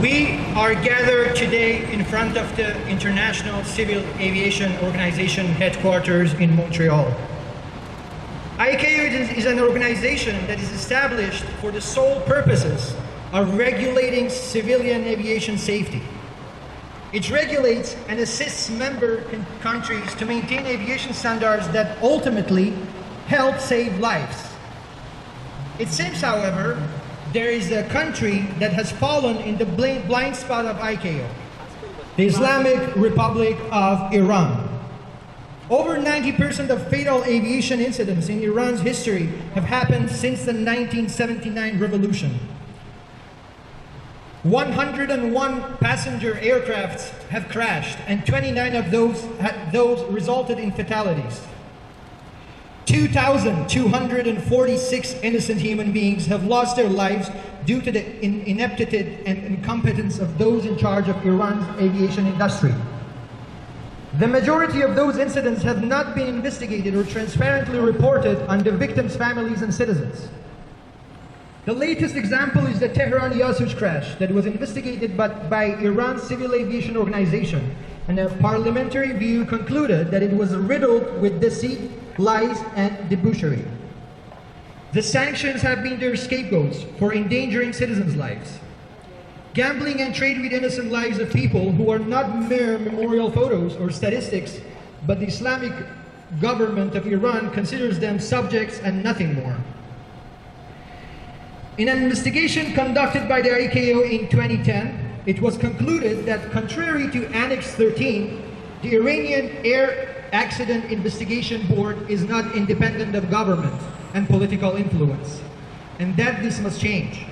We are gathered today in front of the International Civil Aviation Organization headquarters in Montreal. ICAO is an organization that is established for the sole purposes of regulating civilian aviation safety. It regulates and assists member countries to maintain aviation standards that ultimately help save lives. It seems, however, there is a country that has fallen in the blind spot of ICAO, the Islamic Republic of Iran. Over 90% of fatal aviation incidents in Iran's history have happened since the 1979 revolution. 101 passenger aircrafts have crashed, and 29 of those resulted in fatalities. 2,246 innocent human beings have lost their lives due to the ineptitude and incompetence of those in charge of Iran's aviation industry. The majority of those incidents have not been investigated or transparently reported on the victims' families and citizens. The latest example is the Tehran Yasuj crash that was investigated by Iran's Civil Aviation Organization, and a parliamentary review concluded that it was riddled with deceit, lies, and debauchery. The sanctions have been their scapegoats for endangering citizens' lives. Gambling and trade with innocent lives of people who are not mere memorial photos or statistics, but the Islamic government of Iran considers them subjects and nothing more. In an investigation conducted by the ICAO in 2010, it was concluded that contrary to Annex 13, the Iranian Air Accident Investigation Board is not independent of government and political influence, and that this must change.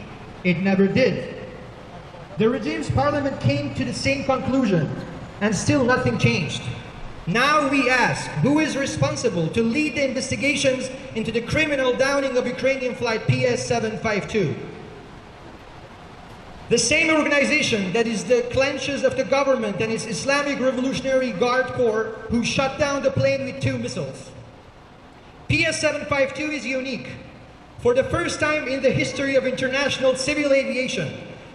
It never did. The regime's parliament came to the same conclusion, and still nothing changed. Now we ask, who is responsible to lead the investigations into the criminal downing of Ukrainian flight PS752? The same organization that is the clenches of the government and its Islamic Revolutionary Guard Corps who shut down the plane with 2 missiles. PS752 is unique. For the first time in the history of international civil aviation,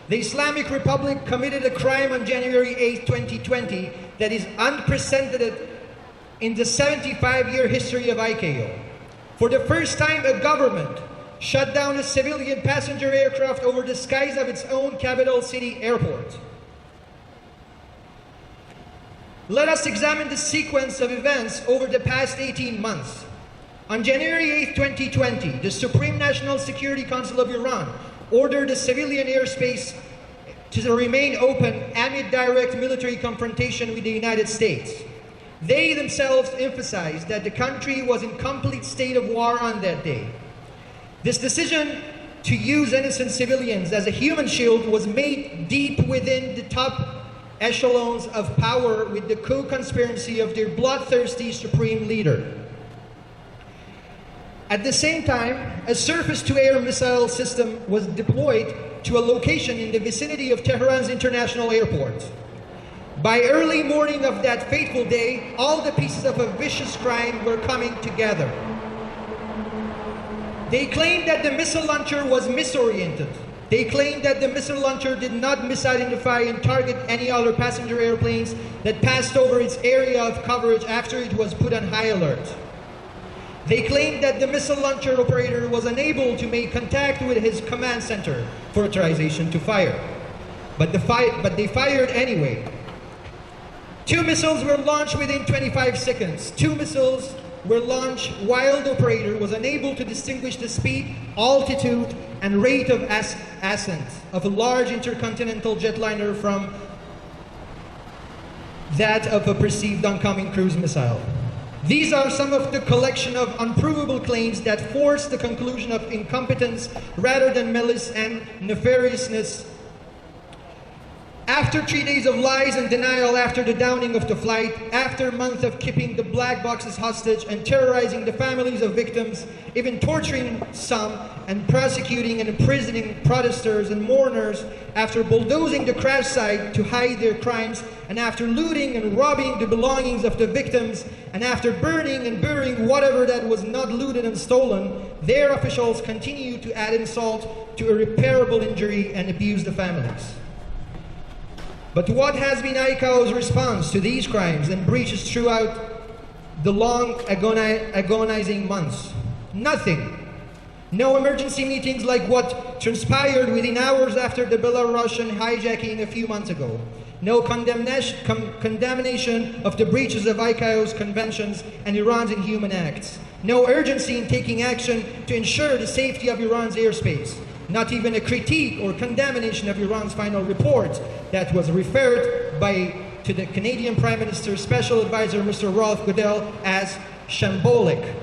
the Islamic Republic committed a crime on January 8, 2020 that is unprecedented in the 75-year history of ICAO. For the first time, a government shut down a civilian passenger aircraft over the skies of its own capital city airport. Let us examine the sequence of events over the past 18 months. On January 8, 2020, the Supreme National Security Council of Iran ordered the civilian airspace to remain open amid direct military confrontation with the United States. They themselves emphasized that the country was in complete state of war on that day. This decision to use innocent civilians as a human shield was made deep within the top echelons of power with the co-conspiracy of their bloodthirsty supreme leader. At the same time, a surface-to-air missile system was deployed to a location in the vicinity of Tehran's international airport. By early morning of that fateful day, all the pieces of a vicious crime were coming together. They claimed that the missile launcher was misoriented. They claimed that the missile launcher did not misidentify and target any other passenger airplanes that passed over its area of coverage after it was put on high alert. They claimed that the missile launcher operator was unable to make contact with his command center for authorization to fire. But they fired anyway. 2 missiles were launched within 25 seconds. 2 missiles were launched while the operator was unable to distinguish the speed, altitude, and rate of ascent of a large intercontinental jetliner from that of a perceived oncoming cruise missile. These are some of the collection of unprovable claims that force the conclusion of incompetence rather than malice and nefariousness. After 3 days of lies and denial after the downing of the flight, after months of keeping the black boxes hostage and terrorizing the families of victims, even torturing some and prosecuting and imprisoning protesters and mourners, after bulldozing the crash site to hide their crimes, and after looting and robbing the belongings of the victims, and after burning and burying whatever that was not looted and stolen, their officials continue to add insult to irreparable injury and abuse the families. But what has been ICAO's response to these crimes and breaches throughout the long agonizing months? Nothing. No emergency meetings like what transpired within hours after the Belarusian hijacking a few months ago. No condemnation of the breaches of ICAO's conventions and Iran's inhuman acts. No urgency in taking action to ensure the safety of Iran's airspace. Not even a critique or condemnation of Iran's final report that was referred to the Canadian Prime Minister's Special Advisor, Mr. Rolf Goodell, as shambolic.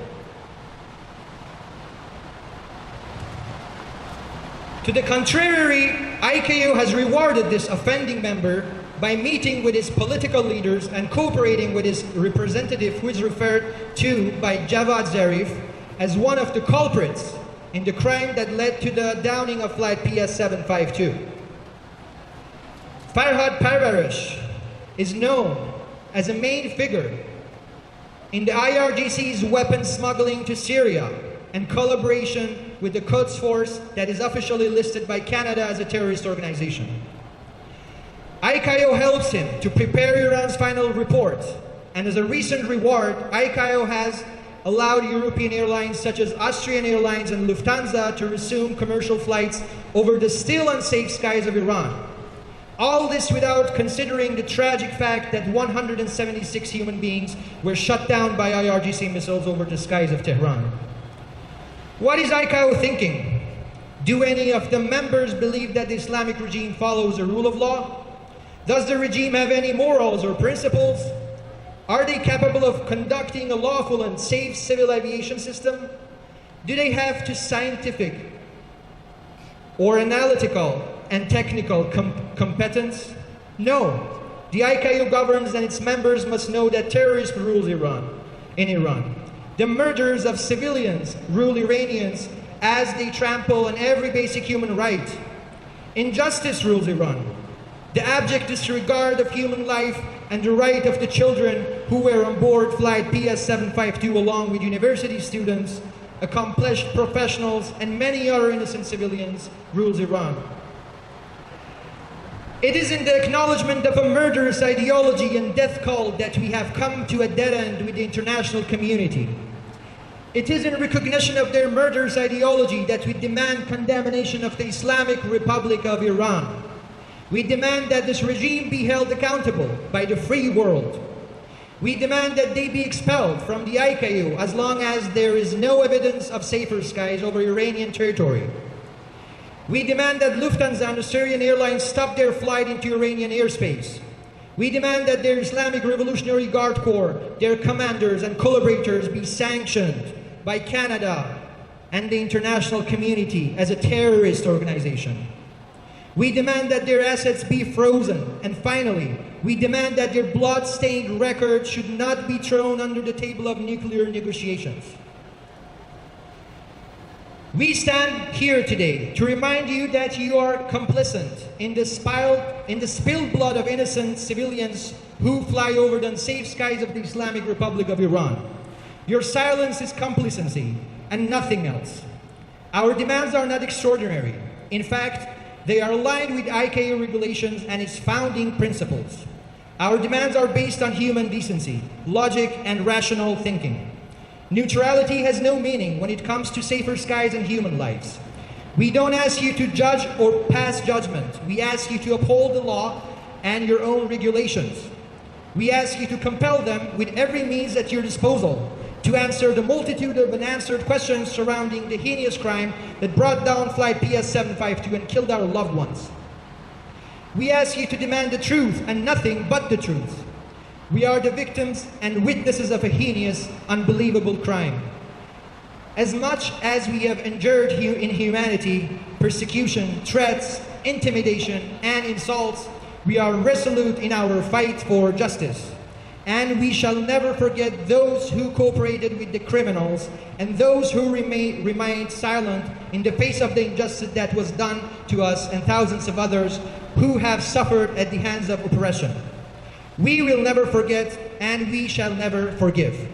To the contrary, ICAO has rewarded this offending member by meeting with his political leaders and cooperating with his representative, who is referred to by Javad Zarif as one of the culprits in the crime that led to the downing of flight PS752. Farhad Parvarish is known as a main figure in the IRGC's weapons smuggling to Syria and collaboration with the Quds Force that is officially listed by Canada as a terrorist organization. ICAO helps him to prepare Iran's final report, and as a recent reward, ICAO has allowed European airlines such as Austrian Airlines and Lufthansa to resume commercial flights over the still unsafe skies of Iran. All this without considering the tragic fact that 176 human beings were shot down by IRGC missiles over the skies of Tehran. What is ICAO thinking? Do any of the members believe that the Islamic regime follows the rule of law? Does the regime have any morals or principles? Are they capable of conducting a lawful and safe civil aviation system? Do they have the scientific or analytical and technical competence? No. The ICAO governs and its members must know that terrorism rules in Iran. The murders of civilians rule Iranians as they trample on every basic human right. Injustice rules Iran. The abject disregard of human life and the right of the children who were on board flight PS752 along with university students, accomplished professionals, and many other innocent civilians rules Iran. It is in the acknowledgement of a murderous ideology and death cult that we have come to a dead end with the international community. It is in recognition of their murderous ideology that we demand condemnation of the Islamic Republic of Iran. We demand that this regime be held accountable by the free world. We demand that they be expelled from the ICAO as long as there is no evidence of safer skies over Iranian territory. We demand that Lufthansa and Austrian Airlines stop their flight into Iranian airspace. We demand that their Islamic Revolutionary Guard Corps, their commanders and collaborators be sanctioned by Canada and the international community as a terrorist organization. We demand that their assets be frozen. And finally, we demand that their blood-stained record should not be thrown under the table of nuclear negotiations. We stand here today to remind you that you are complicit in the spilled blood of innocent civilians who fly over the unsafe skies of the Islamic Republic of Iran. Your silence is complacency and nothing else. Our demands are not extraordinary. In fact, they are aligned with ICAO regulations and its founding principles. Our demands are based on human decency, logic, and rational thinking. Neutrality has no meaning when it comes to safer skies and human lives. We don't ask you to judge or pass judgment. We ask you to uphold the law and your own regulations. We ask you to compel them with every means at your disposal to answer the multitude of unanswered questions surrounding the heinous crime that brought down flight PS752 and killed our loved ones. We ask you to demand the truth and nothing but the truth. We are the victims and witnesses of a heinous, unbelievable crime. As much as we have endured inhumanity, persecution, threats, intimidation, and insults, we are resolute in our fight for justice. And we shall never forget those who cooperated with the criminals and those who remained silent in the face of the injustice that was done to us and thousands of others who have suffered at the hands of oppression. We will never forget, and we shall never forgive.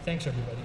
Thanks, everybody.